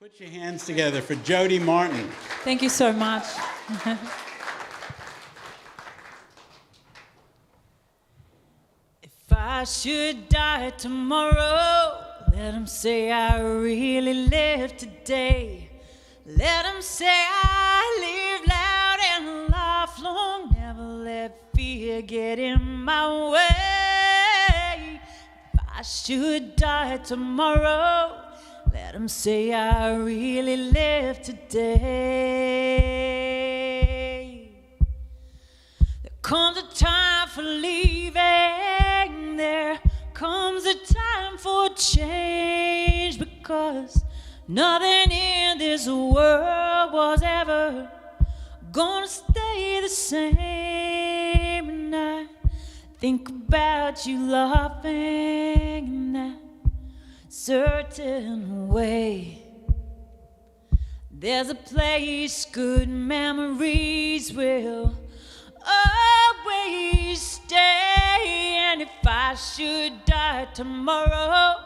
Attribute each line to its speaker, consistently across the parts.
Speaker 1: Put your hands together for Jodie Martin.
Speaker 2: Thank you so much. If I should die tomorrow, let them say I really lived today. Let them say I live loud and laugh long. Never let fear get in my way. If I should die tomorrow, let them say I really lived today. There comes a time for leaving. There comes a time for change, because nothing in this world was ever gonna stay the same. And I think about you laughing in that certain way. There's a place good memories will always stay. And if I should die tomorrow,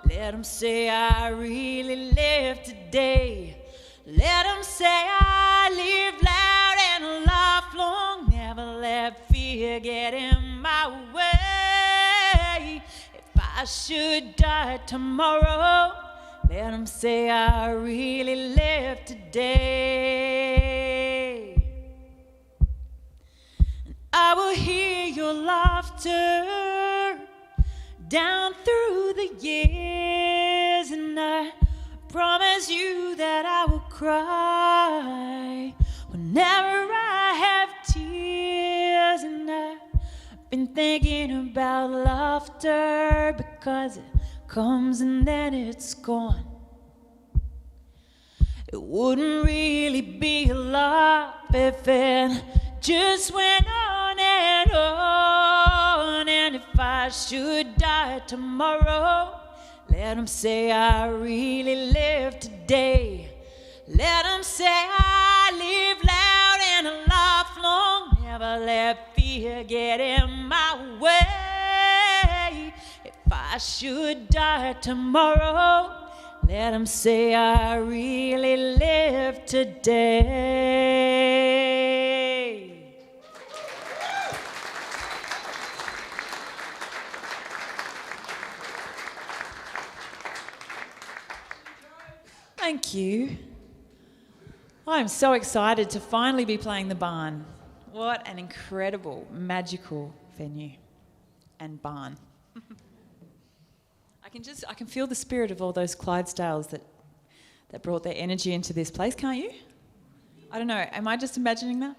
Speaker 2: let them say I really lived today. Let them say I live loud and laugh long. Never let fear get in my way. If I should die tomorrow, let them say I really lived today. And I will hear your laughter down through the years, and I promise you that I will cry whenever I have tears. And I've been thinking about laughter, because it comes and then it's gone. It wouldn't really be a laugh if it just went on and on. And if I should die tomorrow, let them say I really lived today. Let them say I live loud and laugh long. Never let fear get in my way. If I should die tomorrow, let them say I really lived today. Thank you. I'm so excited to finally be playing the barn. What an incredible, magical venue and barn. I can feel the spirit of all those Clydesdales that brought their energy into this place, can't you? I don't know, am I just imagining that?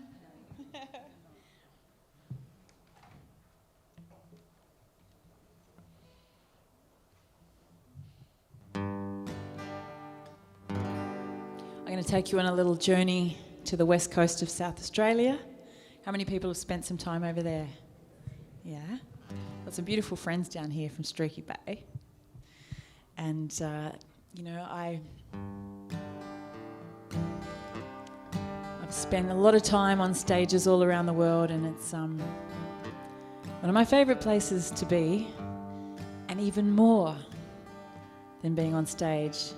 Speaker 2: I'm going to take you on a little journey to the west coast of South Australia. How many people have spent some time over there? Yeah? Got some beautiful friends down here from Streaky Bay. And, I've spent a lot of time on stages all around the world, and it's one of my favourite places to be, and even more than being on stage,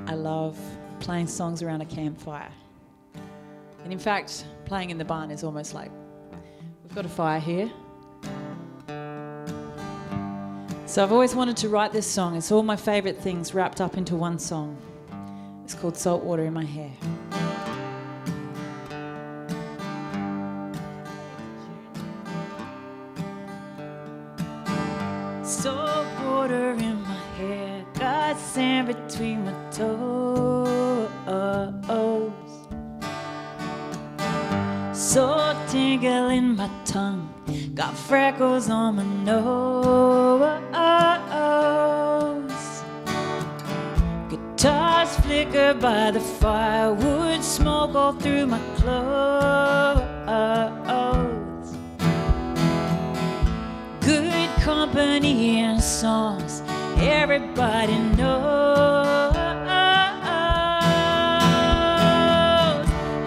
Speaker 2: I love playing songs around a campfire. And in fact, playing in the barn is almost like, we've got a fire here. So I've always wanted to write this song. It's all my favourite things wrapped up into one song. It's called Salt Water in My Hair. Salt water in my hair, got sand between my toes. Salt tingle in my tongue, got freckles on my nose. Guitars flicker by the firewood, smoke all through my clothes. Good company and songs everybody knows.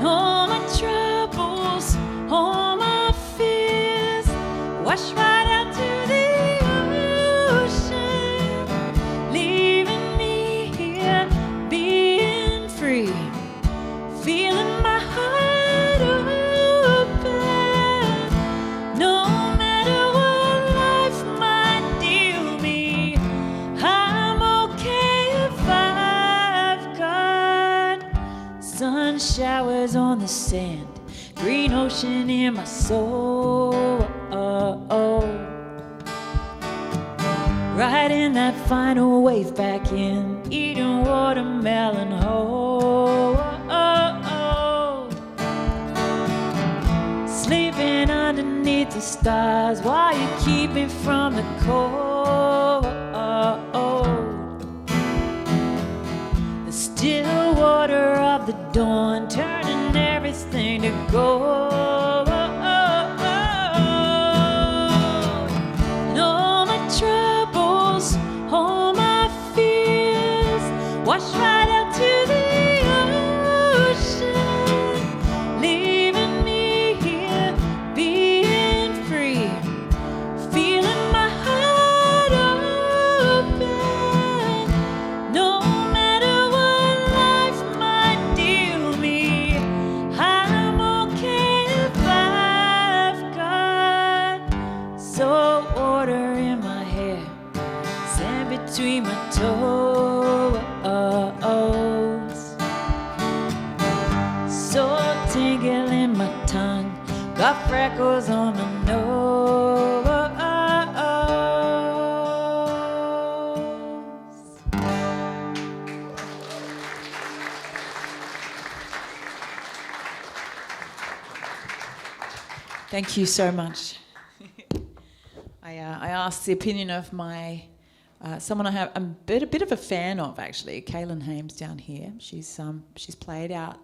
Speaker 2: All my troubles, all my fears, wash right out to the ocean, leaving me here. showers on the sand, green ocean in my soul. Riding that final wave back in, eating watermelon whole. Sleeping underneath the stars while you keep me from the cold. The still water of the dawn, turning everything to gold. And all my troubles, all my fears, wash right out to the ocean, leaving me here, being free, feeling my heart open. No matter what life might deal me, I'm okay if I've got salt water in my hair, sand between my toes, salt tingle in my tongue, got freckles on my nose. Thank you so much. I asked the opinion of my someone I'm a bit of a fan of, actually, Kaylin Hames down here. She's played out.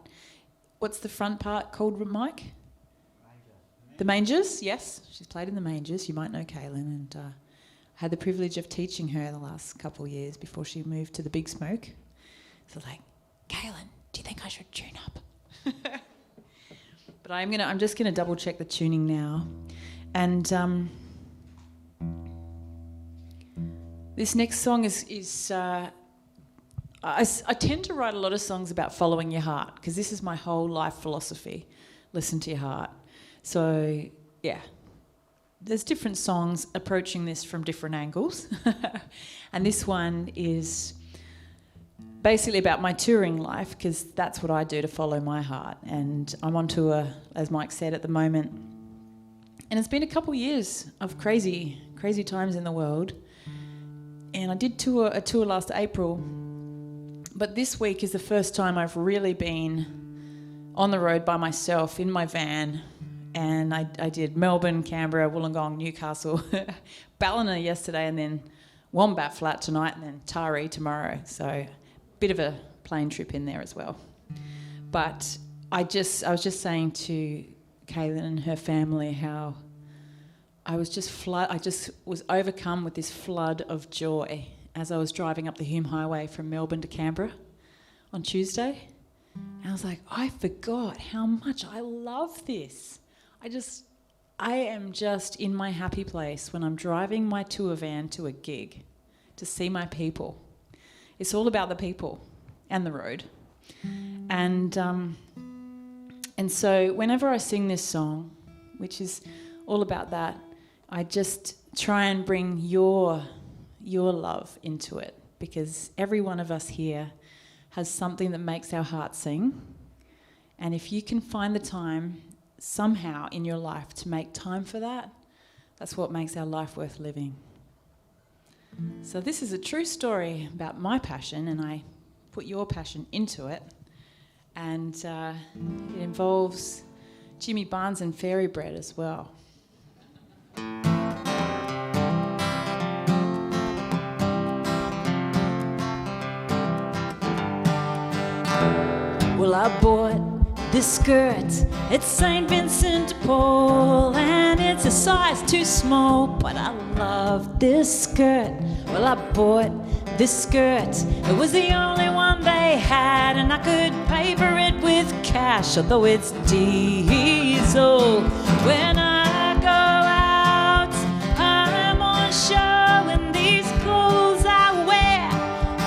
Speaker 2: What's the front part called, Mike? The Mangers, yes. She's played in the Mangers. You might know Kaylin, and I had the privilege of teaching her the last couple of years before she moved to the Big Smoke. So like, Kaylin, do you think I should tune up? But I'm just gonna double check the tuning now, and this next song is I tend to write a lot of songs about following your heart, because this is my whole life philosophy: listen to your heart. So yeah, there's different songs approaching this from different angles, and this one is basically about my touring life, because that's what I do to follow my heart. And I'm on tour, as Mike said, at the moment. And it's been a couple years of crazy times in the world. And I did a tour last April. But this week is the first time I've really been on the road by myself in my van. And I did Melbourne, Canberra, Wollongong, Newcastle, Ballina yesterday, and then Wombat Flat tonight, and then Taree tomorrow. So bit of a plane trip in there as well. But I was just saying to Kaylin and her family how I just was overcome with this flood of joy as I was driving up the Hume Highway from Melbourne to Canberra on Tuesday. And I was like, I forgot how much I love this. I am just in my happy place when I'm driving my tour van to a gig to see my people. It's all about the people and the road. And so whenever I sing this song, which is all about that, I just try and bring your love into it, because every one of us here has something that makes our heart sing. And if you can find the time somehow in your life to make time for that, that's what makes our life worth living. So this is a true story about my passion, and I put your passion into it. And it involves Jimmy Barnes and Fairy Bread as well. Well, I bought this skirt at St. Vincent de Paul, and it's a size too small, but I love this skirt. Well, I bought this skirt, it was the only one they had, and I could pay for it with cash, although it's diesel. When I go out, I'm on show, and these clothes I wear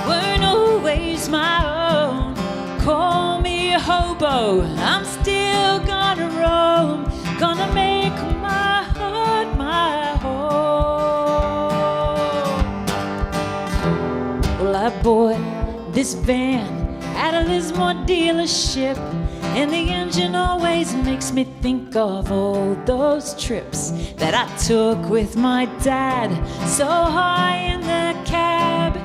Speaker 2: weren't always my own. Call me a hobo, I'm still gonna roam, gonna make my heart my home. Well, I bought this van at a Lismore dealership, and the engine always makes me think of all those trips that I took with my dad, so high in the cab,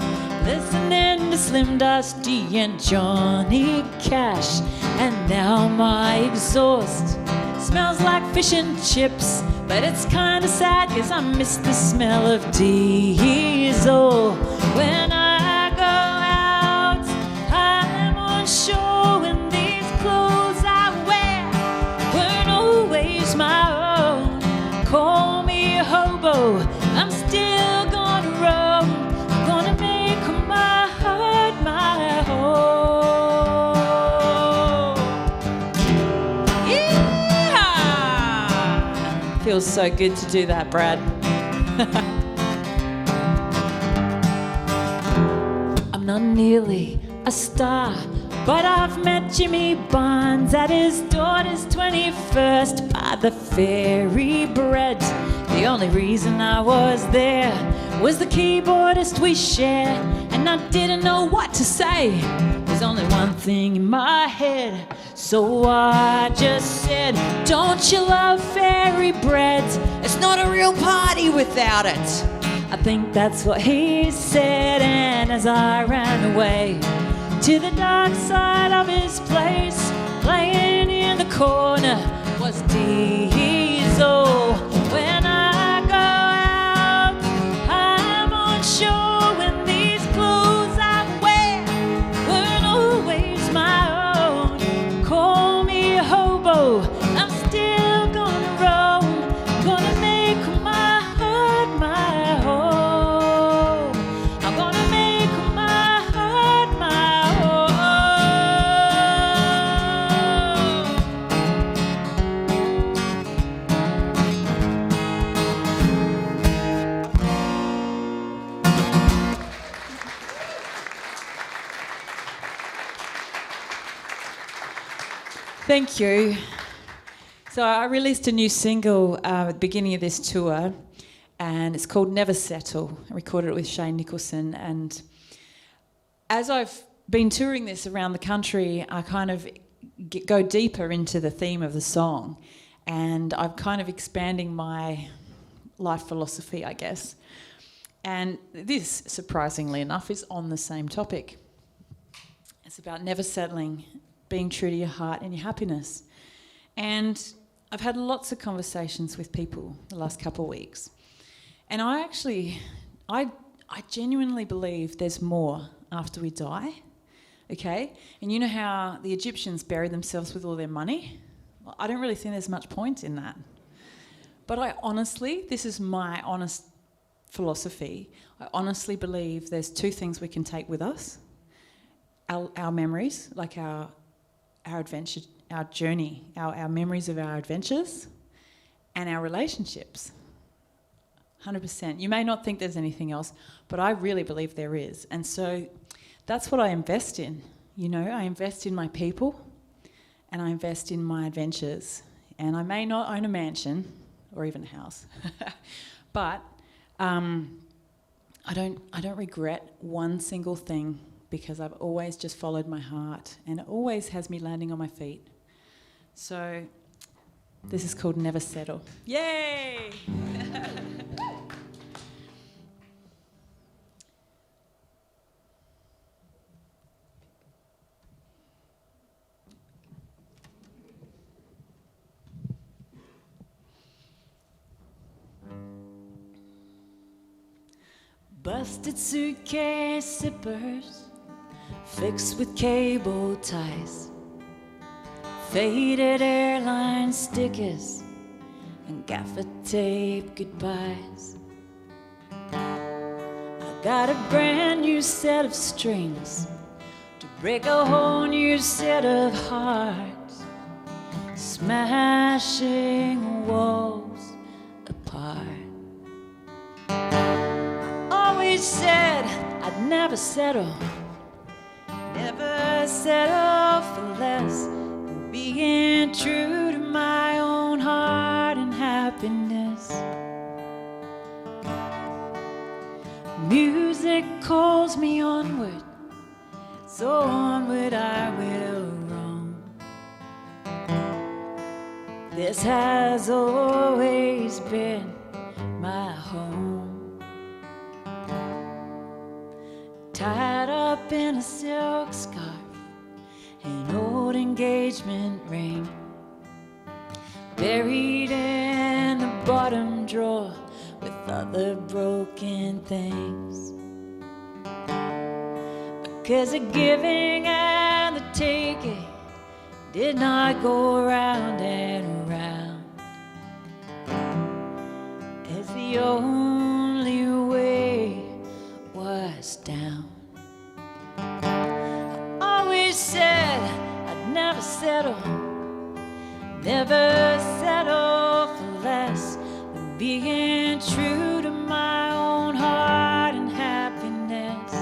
Speaker 2: listening to Slim Dusty and Johnny Cash. And now my exhaust smells like fish and chips, but it's kinda sad 'cause I miss the smell of diesel. When I go out, I'm on shore, and these clothes I wear weren't always my own. Call me a hobo, I'm still gonna roam. I'm gonna make my heart my home. Yeah! Feels so good to do that, Brad. I'm not nearly a star, but I've met Jimmy Barnes at his daughter's 21st by the Fairy Bread. The only reason I was there was the keyboardist we share, and I didn't know what to say. There's only one thing in my head, so I just said, don't you love Fairy Bread? It's not a real party without it. I think that's what he said, and as I ran away to the dark side of his place, playing in the corner was Diesel. When I go out, I'm on shore, and these clothes I wear weren't always my own. Call me a hobo, I'm still gonna roam. Gonna make my heart my home. I'm gonna make my heart my home. Thank you. So I released a new single at the beginning of this tour, and it's called Never Settle. I recorded it with Shane Nicholson, and as I've been touring this around the country, I kind of go deeper into the theme of the song, and I'm kind of expanding my life philosophy, I guess. And this, surprisingly enough, is on the same topic. It's about never settling, being true to your heart and your happiness. And I've had lots of conversations with people the last couple of weeks. And I genuinely believe there's more after we die, okay? And you know how the Egyptians buried themselves with all their money? Well, I don't really think there's much point in that. But this is my honest philosophy, I honestly believe there's two things we can take with us. Our memories, like our adventure, our journey, our memories of our adventures, and our relationships. 100%. You may not think there's anything else, but I really believe there is. And so that's what I invest in. You know, I invest in my people, and I invest in my adventures. And I may not own a mansion or even a house, but I don't regret one single thing, because I've always just followed my heart, and it always has me landing on my feet. So this is called Never Settle. Yay! Busted suitcase zippers, fixed with cable ties, faded airline stickers, and gaffer tape goodbyes. I got a brand new set of strings to break a whole new set of hearts, smashing walls apart. Always said I'd never settle for less than being true to my own heart and happiness. Music calls me onward, so so onward I will roam. This has always been my home. Tied up in a silk scarf, an old engagement ring, buried in the bottom drawer with other broken things. Because the giving and the taking did not go round and round. As the only way was down. I always said I'd never settle, never settle for less than being true to my own heart and happiness.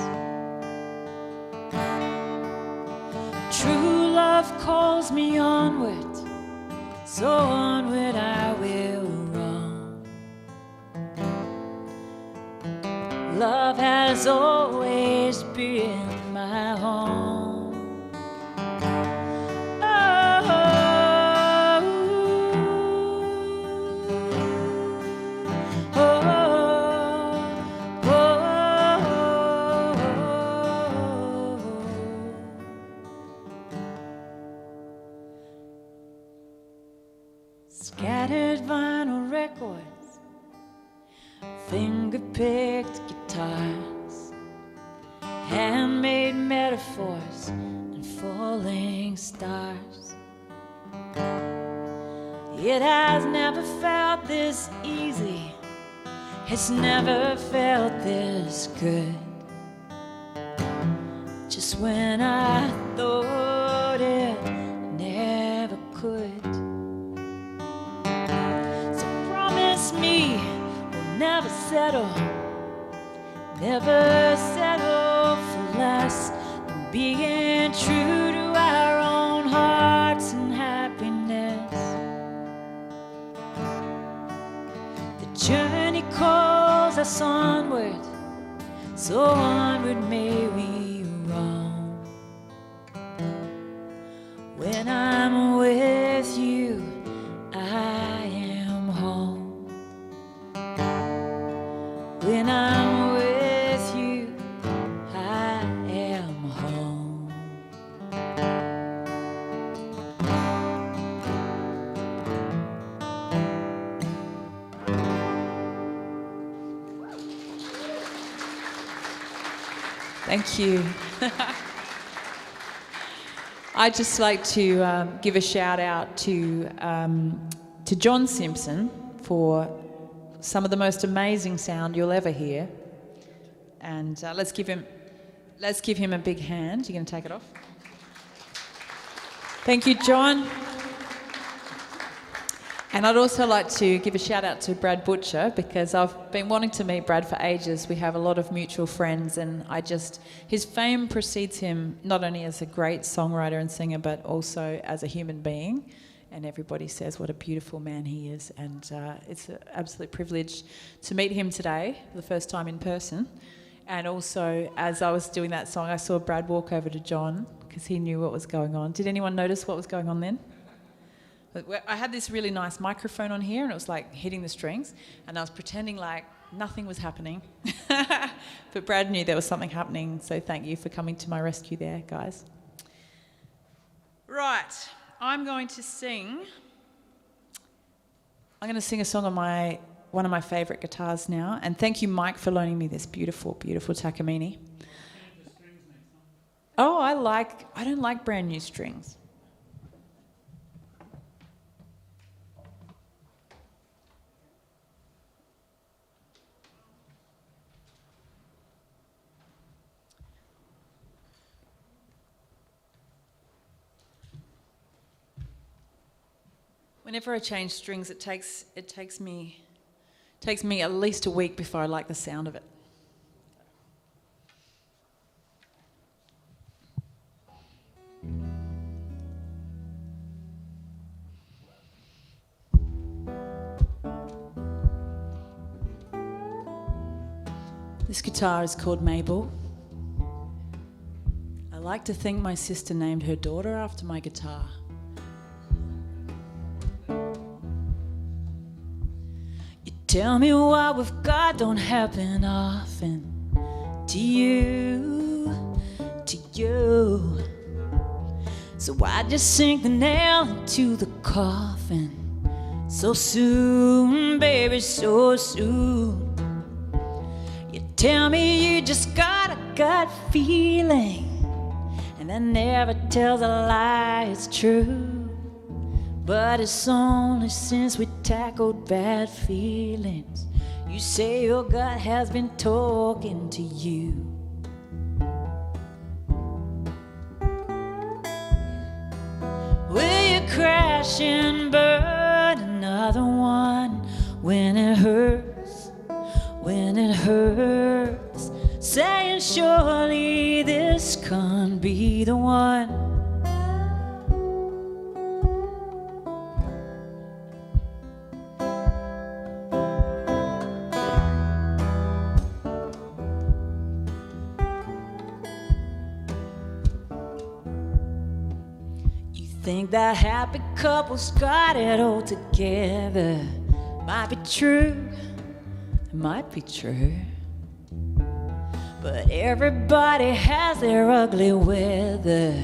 Speaker 2: True love calls me onward, so onward I will roam. Love has always been my home. Scattered vinyl records, finger-picked guitars, handmade metaphors and falling stars. It has never felt this easy, it's never felt this good. Just when I thought it never could. Me will never settle for less than being true to our own hearts and happiness. The journey calls us onward, so onward may we roam. When I'm with you, I am home. When I'm with you, I am home.
Speaker 3: Thank you. I'd just like to give a shout out to John Simpson for some of the most amazing sound you'll ever hear, and let's give him a big hand. You're going to take it off. Thank you, John. And I'd also like to give a shout out to Brad Butcher, because I've been wanting to meet Brad for ages. We have a lot of mutual friends, and his fame precedes him not only as a great songwriter and singer, but also as a human being. And everybody says what a beautiful man he is. And it's an absolute privilege to meet him today, for the first time in person. And also, as I was doing that song, I saw Brad walk over to John, because he knew what was going on. Did anyone notice what was going on then? I had this really nice microphone on here, and it was like hitting the strings, and I was pretending like nothing was happening. But Brad knew there was something happening, so thank you for coming to my rescue there, guys. Right. I'm going to sing a song on one of my favourite guitars now, and thank you, Mike, for loaning me this beautiful, beautiful Takamine. Oh, I don't like brand new strings. Whenever I change strings, it takes me at least a week before I like the sound of it. This guitar is called Mabel. I like to think my sister named her daughter after my guitar. You tell me what we've got don't happen often. To you, to you. So I just sink the nail into the coffin. So soon, baby, so soon. You tell me you just got a gut feeling, and that never tells a lie, it's true. But it's only since we tackled bad feelings you say your gut has been talking to you. Will you crash and burn another one when it hurts, when it hurts, saying surely this can't be the one? Think that happy couple's got it all together. Might be true, it might be true. But everybody has their ugly weather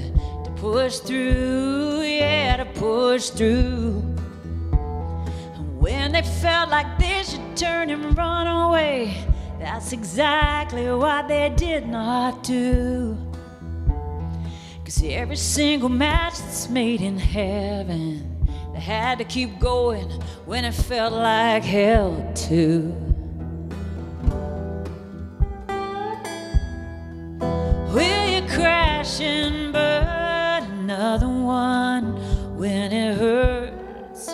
Speaker 3: to push through, yeah, to push through. And when they felt like they should turn and run away, that's exactly what they did not do. 'Cause every single match that's made in heaven, they had to keep going when it felt like hell too. Will you crash and burn another one when it hurts,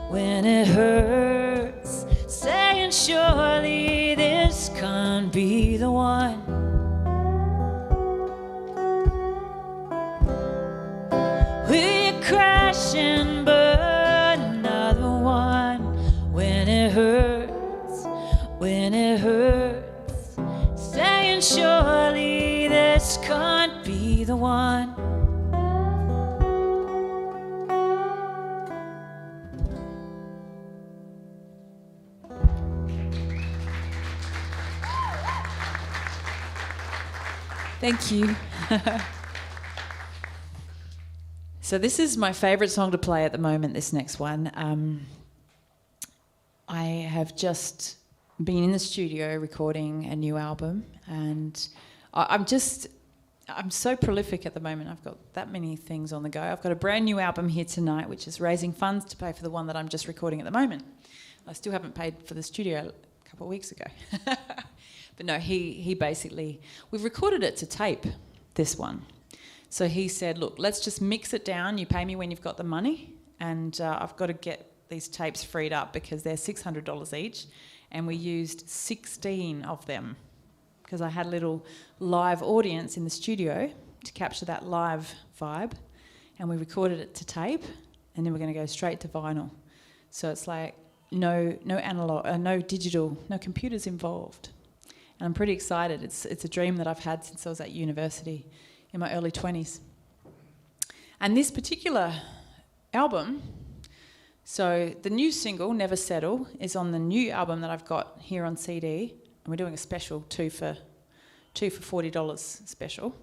Speaker 3: when it hurts, saying surely this can't be the one? Crash and burn another one when it hurts, when it hurts, saying surely this can't be the one. Thank you. So this is my favourite song to play at the moment, this next one. I have just been in the studio recording a new album, and I'm so prolific at the moment. I've got that many things on the go. I've got a brand new album here tonight, which is raising funds to pay for the one that I'm just recording at the moment. I still haven't paid for the studio a couple of weeks ago. But no, he basically, we've recorded it to tape, this one. So he said, look, let's just mix it down. You pay me when you've got the money. And I've got to get these tapes freed up because they're $600 each. And we used 16 of them because I had a little live audience in the studio to capture that live vibe. And we recorded it to tape. And then we're going to go straight to vinyl. So it's like no analog, no digital, no computers involved. And I'm pretty excited. It's a dream that I've had since I was at university in my early 20s. And this particular album, so the new single, Never Settle, is on the new album that I've got here on CD. And we're doing a special, two for $40 special.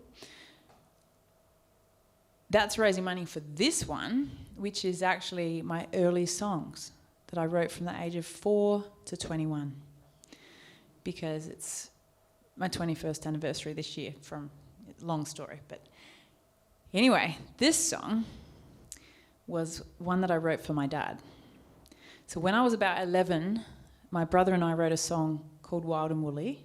Speaker 3: That's raising money for this one, which is actually my early songs that I wrote from the age of 4 to 21. Because it's my 21st anniversary this year, from long story. But anyway, this song was one that I wrote for my dad. So when I was about 11, my brother and I wrote a song called Wild and Woolly.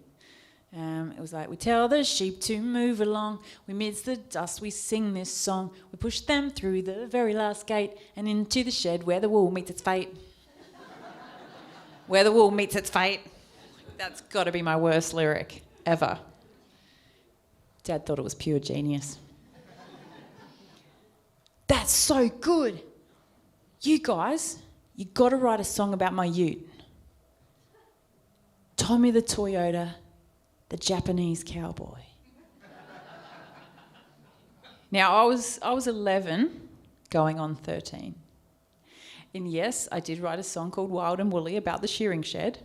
Speaker 3: It was like, we tell the sheep to move along, we midst the dust, we sing this song, we push them through the very last gate and into the shed where the wool meets its fate. Where the wool meets its fate. That's got to be my worst lyric ever. Dad thought it was pure genius. That's so good. You guys, you got to write a song about my ute. Tommy the Toyota, the Japanese cowboy. Now, I was 11, going on 13. And yes, I did write a song called Wild and Woolly about the shearing shed,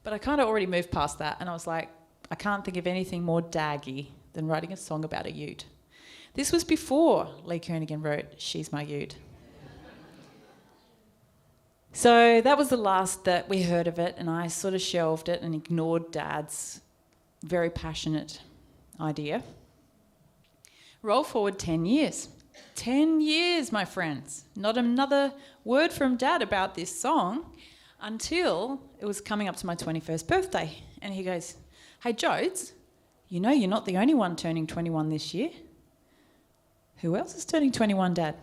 Speaker 3: but I kind of already moved past that, and I was like, I can't think of anything more daggy than writing a song about a ute. This was before Lee Kernaghan wrote She's My Ute. So that was the last that we heard of it, and I sort of shelved it and ignored Dad's very passionate idea. Roll forward 10 years. 10 years, my friends. Not another word from Dad about this song until it was coming up to my 21st birthday. And he goes, "Hey, Jodes, you know you're not the only one turning 21 this year." "Who else is turning 21, Dad?"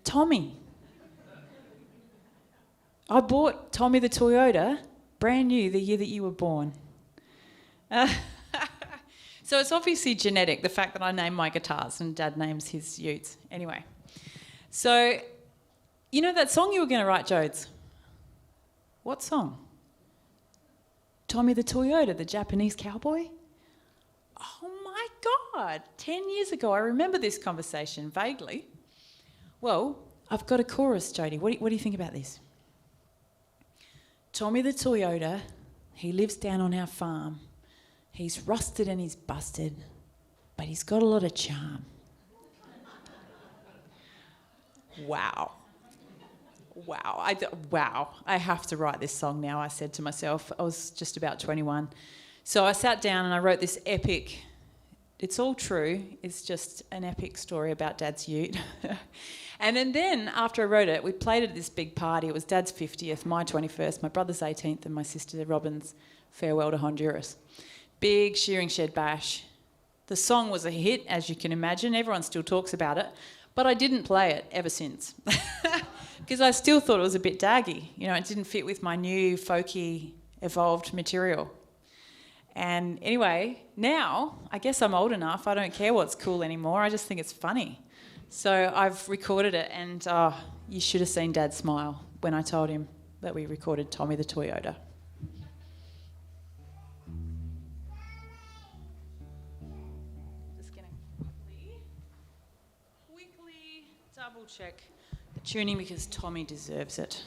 Speaker 3: "Tommy. I bought Tommy the Toyota, brand new, the year that you were born." So it's obviously genetic, the fact that I name my guitars and Dad names his utes. Anyway, so you know that song you were going to write, Jodes? What song? Tommy the Toyota, the Japanese cowboy? Oh my God, 10 years ago, I remember this conversation vaguely. Well, I've got a chorus, Jodie. What do you think about this? Tommy the Toyota, he lives down on our farm. He's rusted and he's busted, but he's got a lot of charm. Wow. Wow, I have to write this song now, I said to myself. I was just about 21. So I sat down and I wrote this epic, it's all true, it's just an epic story about Dad's ute. And then after I wrote it, we played it at this big party. It was Dad's 50th, my 21st, my brother's 18th, and my sister Robin's farewell to Honduras. Big shearing shed bash. The song was a hit, as you can imagine. Everyone still talks about it, but I didn't play it ever since because I still thought it was a bit daggy. You know, it didn't fit with my new folky, evolved material. And anyway, now I guess I'm old enough. I don't care what's cool anymore. I just think it's funny. So I've recorded it, and you should have seen Dad smile when I told him that we recorded Tommy the Toyota. Double check the tuning because Tommy deserves it.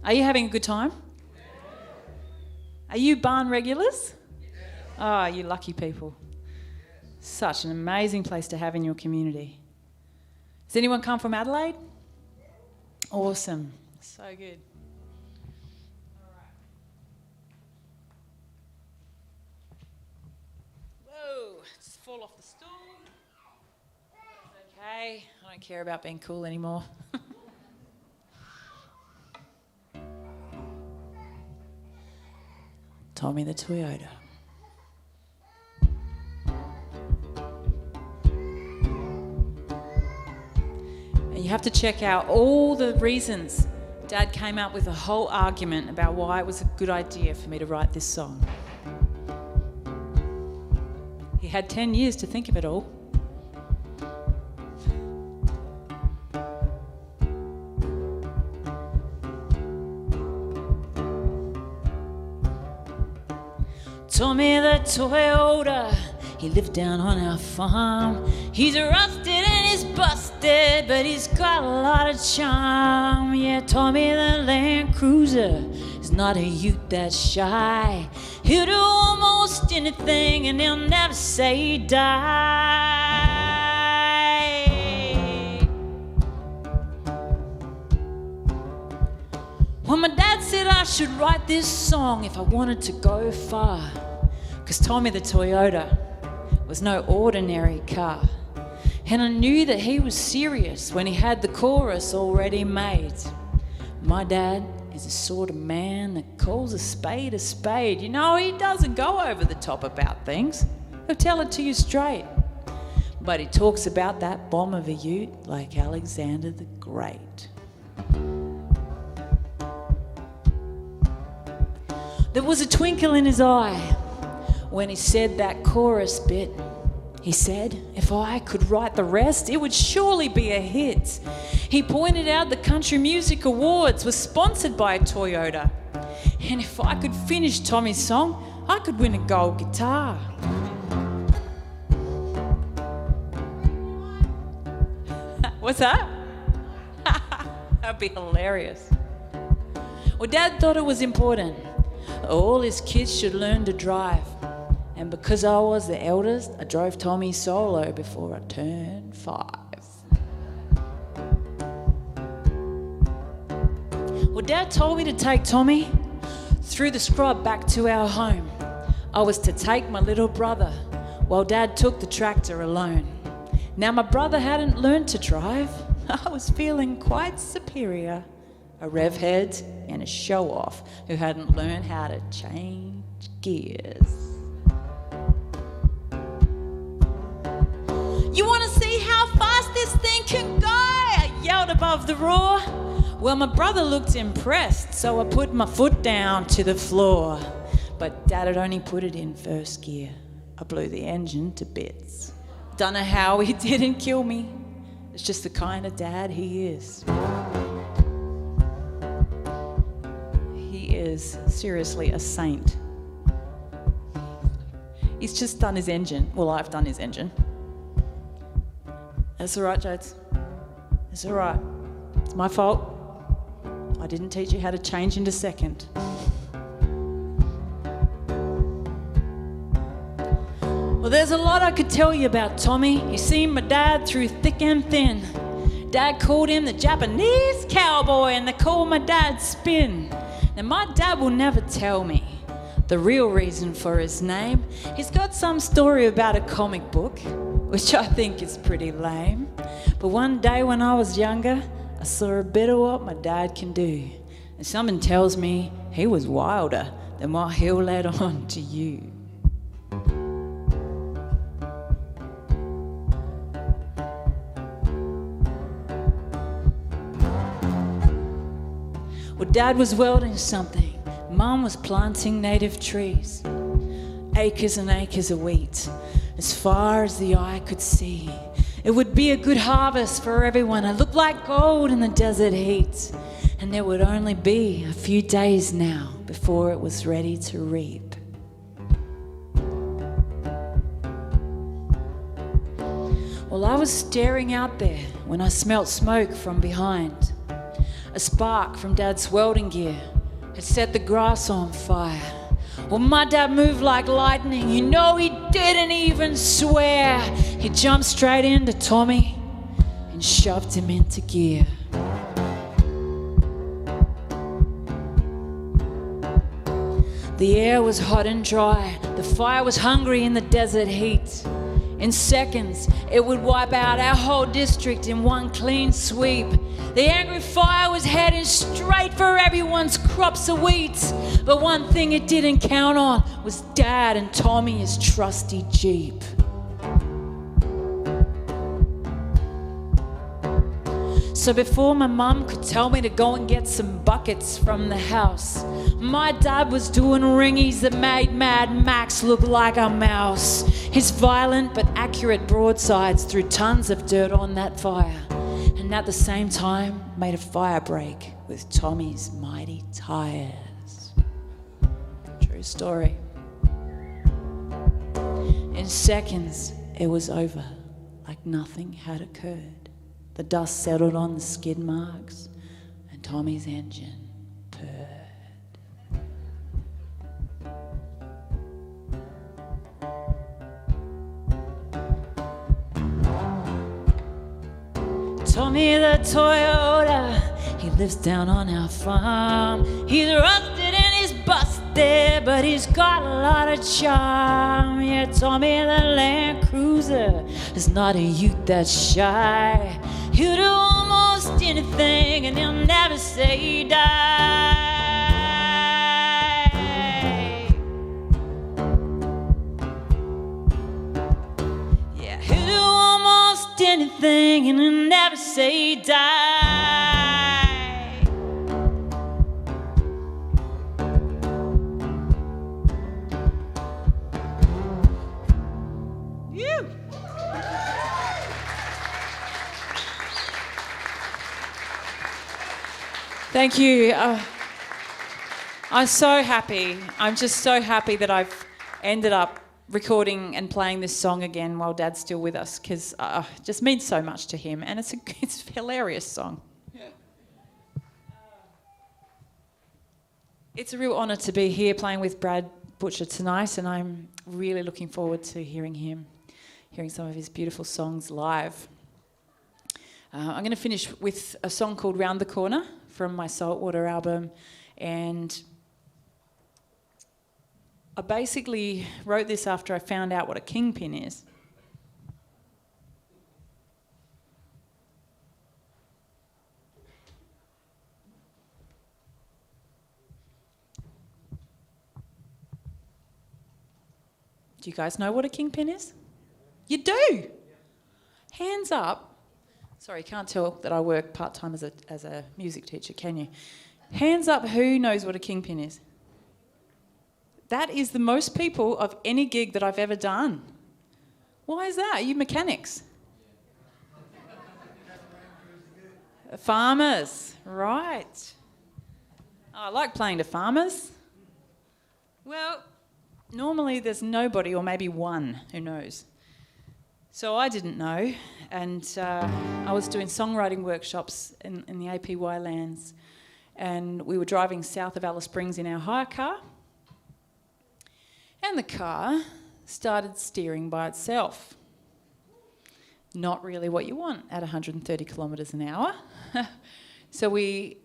Speaker 3: Are you having a good time? Are you barn regulars? Oh, you lucky people. Such an amazing place to have in your community. Has anyone come from Adelaide? Awesome. So good. Just fall off the stool. It's okay. I don't care about being cool anymore. Tommy the Toyota. And you have to check out all the reasons Dad came up with a whole argument about why it was a good idea for me to write this song. He had 10 years to think of it all. Tommy the Toyota, he lived down on our farm. He's rusted and he's busted, but he's got a lot of charm. Yeah, Tommy the Land Cruiser is not a ute that's shy. He'll do almost anything and he'll never say die. Well, my dad said I should write this song if I wanted to go far, 'cause Tommy the Toyota was no ordinary car. And I knew that he was serious when he had the chorus already made. My dad is the sort of man that calls a spade a spade. You know, he doesn't go over the top about things. He'll tell it to you straight. But he talks about that bomb of a ute like Alexander the Great. There was a twinkle in his eye when he said that chorus bit. He said, if I could write the rest, it would surely be a hit. He pointed out the Country Music Awards were sponsored by Toyota. And if I could finish Tommy's song,
Speaker 2: I could win a gold guitar. What's that? That'd be hilarious. Well, Dad thought it was important. All his kids should learn to drive. And because I was the eldest, I drove Tommy solo before I turned 5. Well, Dad told me to take Tommy through the scrub back to our home. I was to take my little brother while Dad took the tractor alone. Now my brother hadn't learned to drive. I was feeling quite superior. A rev head and a show-off who hadn't learned how to change gears. You want to see how fast this thing can go? I yelled above the roar. Well, my brother looked impressed, so I put my foot down to the floor. But Dad had only put it in first gear. I blew the engine to bits. Don't know how he didn't kill me. It's just the kind of dad he is. He is seriously a saint. He's just done his engine. Well, I've done his engine. That's all right, Jodes. It's all right. It's my fault. I didn't teach you how to change into second. Well, there's a lot I could tell you about Tommy. He's seen my dad through thick and thin. Dad called him the Japanese cowboy, and they called my dad Spin. Now, my dad will never tell me the real reason for his name. He's got some story about a comic book, which I think is pretty lame. But one day when I was younger, I saw a bit of what my dad can do. And something tells me he was wilder than what he'll let on to you. Well, Dad was welding something. Mum was planting native trees. Acres and acres of wheat, as far as the eye could see. It would be a good harvest for everyone. It looked like gold in the desert heat. And there would only be a few days now before it was ready to reap. Well, I was staring out there when I smelt smoke from behind. A spark from Dad's welding gear had set the grass on fire. Well, my dad moved like lightning. You know, he didn't even swear. He jumped straight into Tommy and shoved him into gear. The air was hot and dry. The fire was hungry in the desert heat. In seconds, it would wipe out our whole district in one clean sweep. The angry fire was heading straight for everyone's crops of wheat. But one thing it didn't count on was Dad and Tommy, his trusty Jeep. So before my mum could tell me to go and get some buckets from the house, my dad was doing ringies that made Mad Max look like a mouse. His violent but accurate broadsides threw tons of dirt on that fire, and at the same time made a fire break with Tommy's mighty tires. True story. In seconds, it was over, like nothing had occurred. The dust settled on the skid marks, and Tommy's engine purred. Tommy the Toyota, he lives down on our farm. He's rusted and he's busted, but he's got a lot of charm. Yeah, Tommy the Land Cruiser is not a youth that's shy. He'll do almost anything and he'll never say he died. Yeah, he'll do almost anything and he'll never say he died. You. Thank you. I'm so happy. I'm just so happy that I've
Speaker 3: ended up recording and playing this song again while Dad's still with us because it just means so much to him, and it's a hilarious song. It's a real honour to be here playing with Brad Butcher tonight, and I'm really looking forward to hearing some of his beautiful songs live. I'm going to finish with a song called Round the Corner from my Saltwater album, and I basically wrote this after I found out what a kingpin is. Do you guys know what a kingpin is? You do? Hands up. Sorry, can't tell that I work part-time as a music teacher, can you? Hands up who knows what a kingpin is. That is the most people of any gig that I've ever done. Why is that? Are you mechanics? Farmers, right. I like playing to farmers. Well, normally there's nobody or maybe one who knows. So I didn't know, and I was doing songwriting workshops in the APY lands, and we were driving south of Alice Springs in our hire car, and the car started steering by itself. Not really what you want at 130 kilometres an hour. So a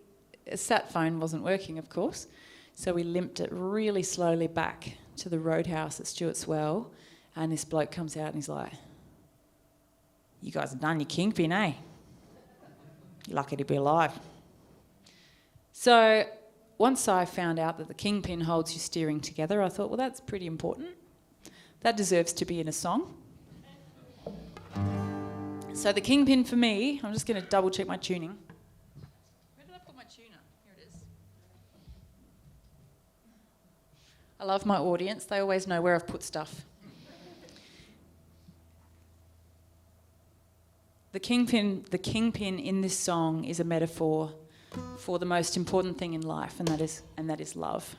Speaker 3: sat phone wasn't working, of course, so we limped it really slowly back to the roadhouse at Stewart's Well, and this bloke comes out and he's like, "You guys have done your kingpin, eh? You're lucky to be alive." So once I found out that the kingpin holds your steering together, I thought, well, that's pretty important. That deserves to be in a song. So the kingpin for me, I'm just going to double check my tuning. Where did I put my tuner? Here it is. I love my audience. They always know where I've put stuff. The kingpin in this song is a metaphor for the most important thing in life, and that is love.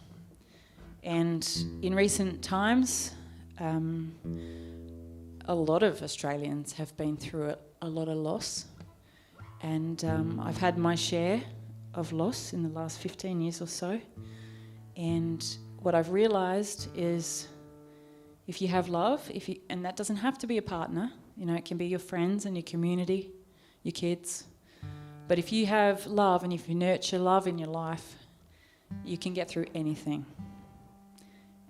Speaker 3: And in recent times, a lot of Australians have been through a lot of loss, and I've had my share of loss in the last 15 years or so. And what I've realised is, if you have love, and that doesn't have to be a partner. You know, it can be your friends and your community, your kids. But if you have love and if you nurture love in your life, you can get through anything.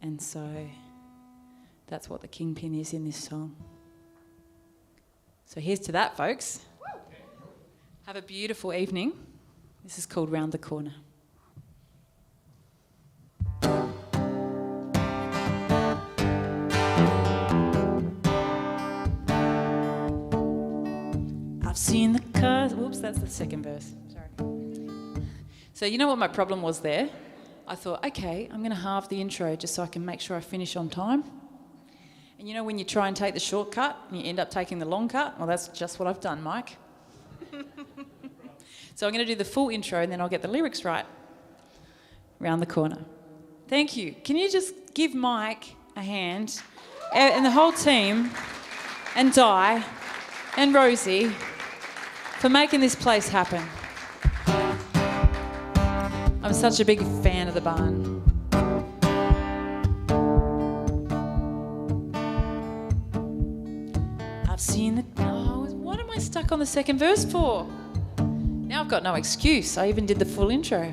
Speaker 3: And so that's what the kingpin is in this song. So here's to that, folks. Have a beautiful evening. This is called Round the Corner. I've seen the cars. Whoops, that's the second verse. Sorry. So you know what my problem was there? I thought, okay, I'm going to halve the intro just so I can make sure I finish on time. And you know when you try and take the shortcut and you end up taking the long cut? Well, that's just what I've done, Mike. So I'm going to do the full intro and then I'll get the lyrics right. Round the corner. Thank you. Can you just give Mike a hand and the whole team and Di and Rosie for making this place happen. I'm such a big fan of the barn. I've seen the... Oh, what am I stuck on the second verse for? Now I've got no excuse. I even did the full intro.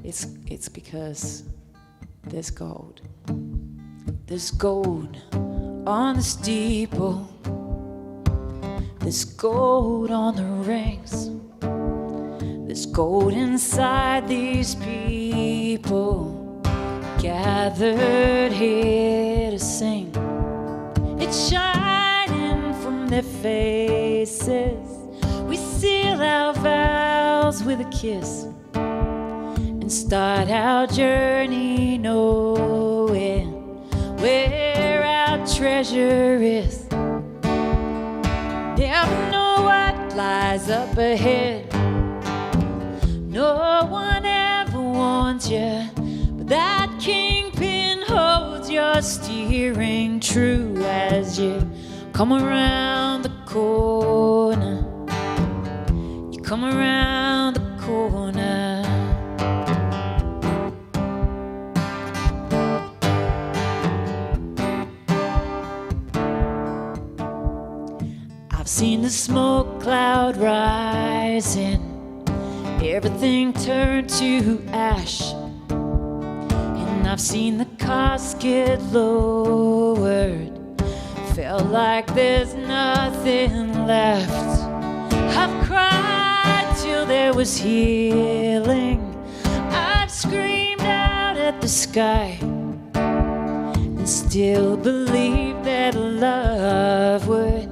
Speaker 3: It's because there's gold. There's gold on the steeple. There's gold on the rings. There's gold inside these people gathered here to sing. It's shining from their faces. We seal our vows with a kiss and start our journey knowing where our treasure is. Never know what lies up ahead. No one ever warns you, but that kingpin holds your
Speaker 2: your steering true as you come around the corner. You come around the corner. I've seen the smoke cloud rising, everything turned to ash. And I've seen the casket lowered, felt like there's nothing left. I've cried till there was healing, I've screamed out at the sky, and still believed that love would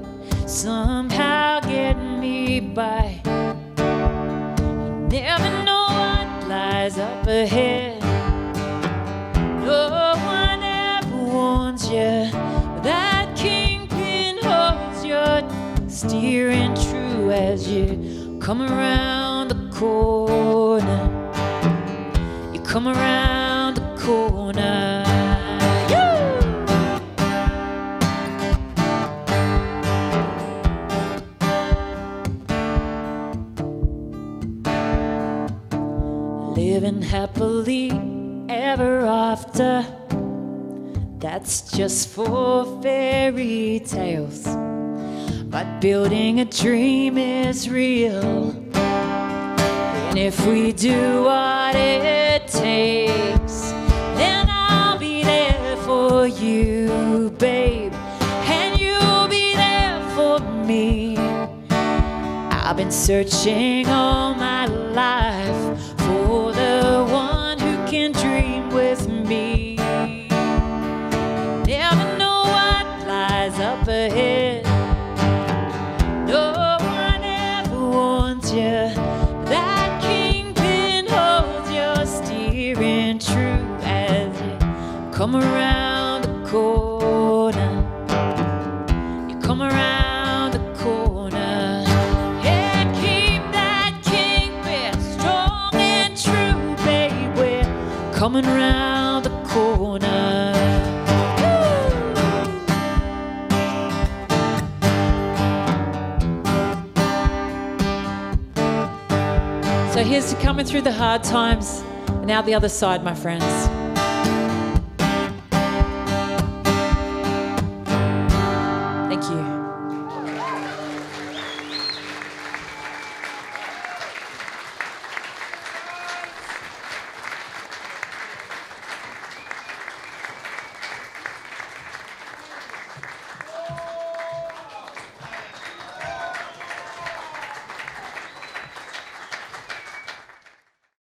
Speaker 2: somehow get me by. You never know what lies up ahead. No one ever warns you, but that kingpin holds your steering true as you come around the corner. You come around the corner. Living happily ever after, that's just for fairy tales. But building a dream is real, and if we do what it takes, then I'll be there for you, babe, and you'll be there for me. I've been searching all my life for the one who can dream with me. Never know what lies up ahead. No one ever warns you. That kingpin holds your steering true as you come around the corner. You come around the corner. Yeah, keep that kingpin strong and true, babe. We're coming around the corner. So here's to coming through the hard times and out the other side, my friends. Thank you.